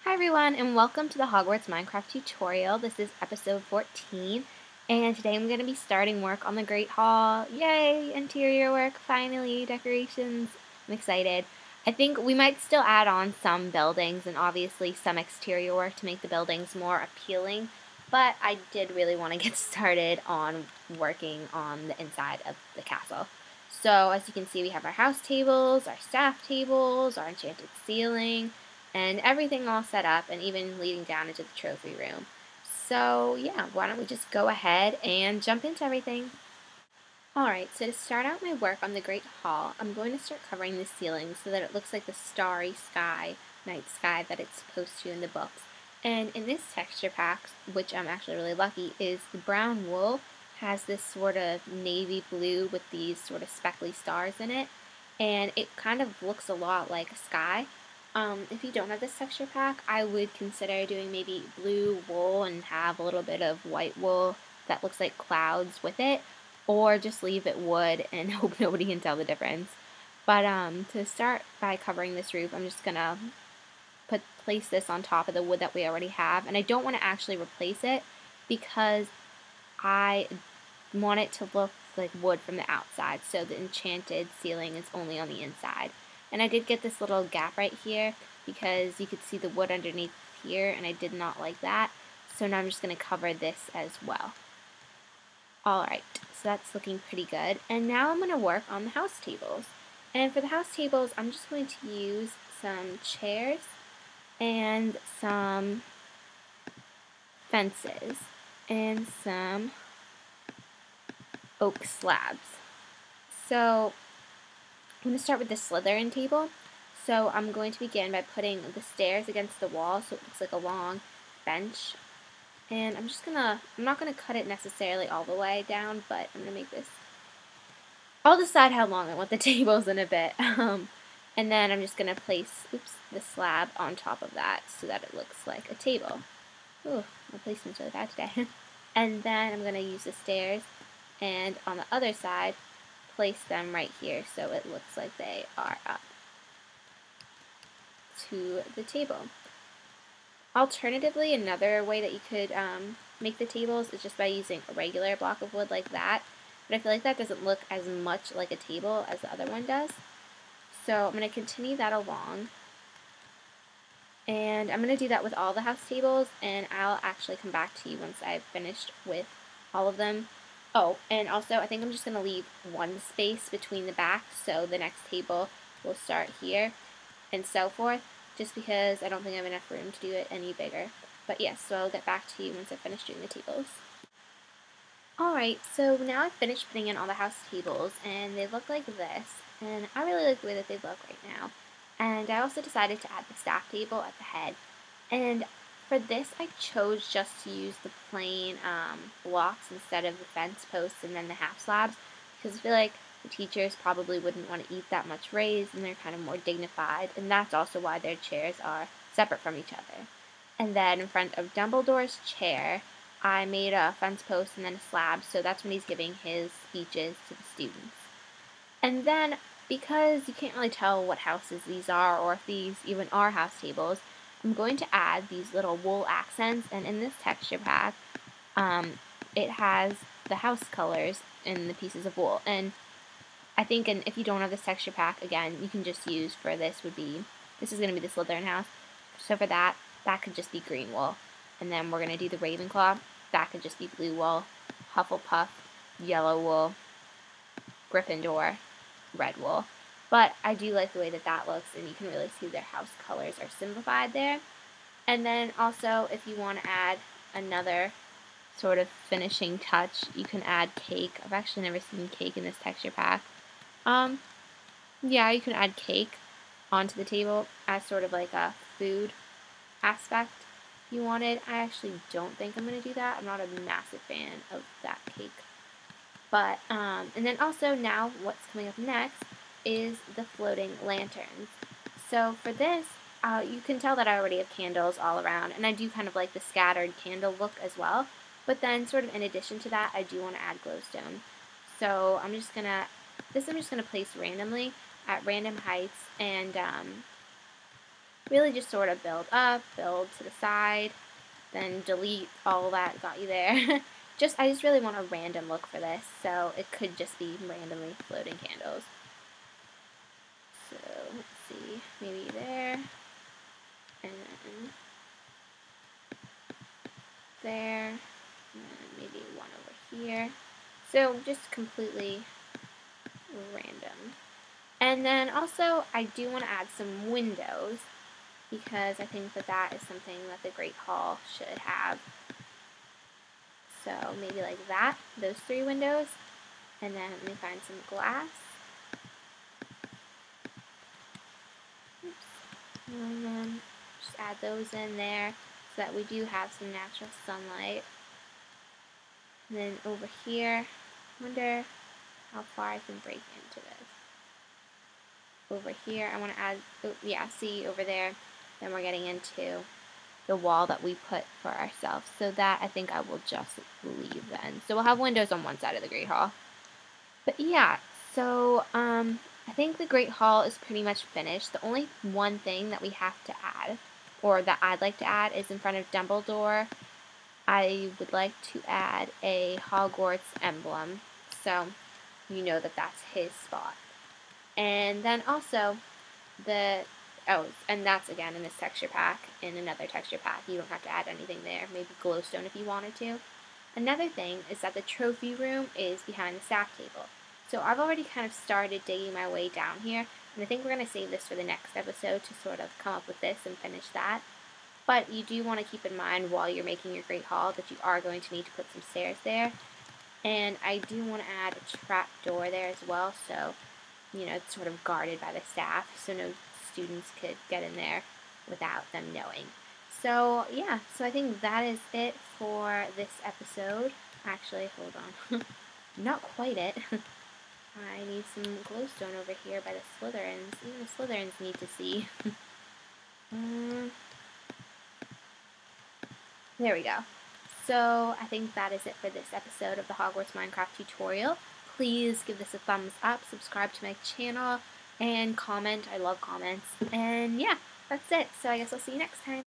Hi everyone, and welcome to the Hogwarts Minecraft tutorial. This is episode 14, and today I'm going to be starting work on the Great Hall. Yay! Interior work, finally, decorations. I'm excited. I think we might still add on some buildings and obviously some exterior work to make the buildings more appealing, but I did really want to get started on working on the inside of the castle. So as you can see, we have our house tables, our staff tables, our enchanted ceiling, and everything all set up and even leading down into the trophy room. So yeah, why don't we just go ahead and jump into everything. Alright, so to start out my work on the Great Hall, I'm going to start covering the ceiling so that it looks like the starry sky, night sky that it's supposed to in the books. And in this texture pack, which I'm actually really lucky, is the brown wool has this sort of navy blue with these sort of speckly stars in it. And it kind of looks a lot like a sky. If you don't have this texture pack, I would consider doing maybe blue wool and have a little bit of white wool that looks like clouds with it, or just leave it wood and hope nobody can tell the difference. But to start by covering this roof, I'm just gonna place this on top of the wood that we already have, and I don't want to actually replace it because I want it to look like wood from the outside, so the enchanted ceiling is only on the inside. And I did get this little gap right here because you could see the wood underneath here, and I did not like that. So now I'm just going to cover this as well. Alright, so that's looking pretty good. And now I'm going to work on the house tables. And for the house tables, I'm just going to use some chairs and some fences and some oak slabs. So I'm going to start with the Slytherin table. So I'm going to begin by putting the stairs against the wall so it looks like a long bench. And I'm not going to cut it necessarily all the way down, but I'm going to make this. I'll decide how long I want the tables in a bit. And then I'm just going to place, the slab on top of that so that it looks like a table. Ooh, my placement's really bad today. And then I'm going to use the stairs, and on the other side, place them right here so it looks like they are up to the table. Alternatively, another way that you could make the tables is just by using a regular block of wood like that, but I feel like that doesn't look as much like a table as the other one does. So I'm going to continue that along, and I'm going to do that with all the house tables, and I'll actually come back to you once I've finished with all of them. Oh, and also I think I'm just going to leave one space between the back, so the next table will start here, and so forth, just because I don't think I have enough room to do it any bigger. But yes, so I'll get back to you once I've finished doing the tables. Alright, so now I've finished putting in all the house tables, and they look like this, and I really like the way that they look right now. And I also decided to add the staff table at the head, and for this, I chose just to use the plain blocks instead of the fence posts and then the half slabs, because I feel like the teachers probably wouldn't want to eat that much raised, and they're kind of more dignified, and that's also why their chairs are separate from each other. And then in front of Dumbledore's chair, I made a fence post and then a slab, so that's when he's giving his speeches to the students. And then, because you can't really tell what houses these are, or if these even are house tables, I'm going to add these little wool accents, and in this texture pack, it has the house colors in the pieces of wool. And I think, if you don't have this texture pack, again, you can just use for this this is going to be the Slytherin house. So for that could just be green wool. And then we're going to do the Ravenclaw. That could just be blue wool. Hufflepuff, yellow wool. Gryffindor, red wool. But I do like the way that that looks, and you can really see their house colors are simplified there. And then also, if you want to add another sort of finishing touch, you can add cake. I've actually never seen cake in this texture pack. Yeah, you can add cake onto the table as sort of like a food aspect if you wanted. I actually don't think I'm going to do that. I'm not a massive fan of that cake. But, and then also now what's coming up next is the floating lanterns. So for this, you can tell that I already have candles all around, and I do kind of like the scattered candle look as well. But then sort of in addition to that, I do want to add glowstone. So I'm just going to place randomly at random heights, and really just sort of build up, build to the side, then delete all that got you there. I just really want a random look for this, so it could just be randomly floating candles. So let's see, maybe there, and then there, and then maybe one over here. So just completely random. And then also I do want to add some windows, because I think that that is something that the Great Hall should have. So maybe like that, those 3 windows, and then let me find some glass. Oops. And then just add those in there so that we do have some natural sunlight. And then over here, I wonder how far I can break into this. Over here, I want to add, oh, yeah, see over there, then we're getting into the wall that we put for ourselves. So that I think I will just leave then. So we'll have windows on one side of the Great Hall. But yeah, so I think the Great Hall is pretty much finished. The only one thing that we have to add, or that I'd like to add, is in front of Dumbledore. I would like to add a Hogwarts emblem, so you know that that's his spot. And then also and that's again in this texture pack. In another texture pack, you don't have to add anything there. Maybe glowstone if you wanted to. Another thing is that the trophy room is behind the staff table. So I've already kind of started digging my way down here, and I think we're going to save this for the next episode to sort of come up with this and finish that. But you do want to keep in mind while you're making your Great Hall that you are going to need to put some stairs there. And I do want to add a trap door there as well, so you know, it's sort of guarded by the staff, so no students could get in there without them knowing. So yeah, so I think that is it for this episode. Actually, hold on. Not quite it. I need some glowstone over here by the Slytherins. Even the Slytherins need to see. There we go. So I think that is it for this episode of the Hogwarts Minecraft tutorial. Please give this a thumbs up, subscribe to my channel, and comment. I love comments. And yeah, that's it. So I guess I'll see you next time.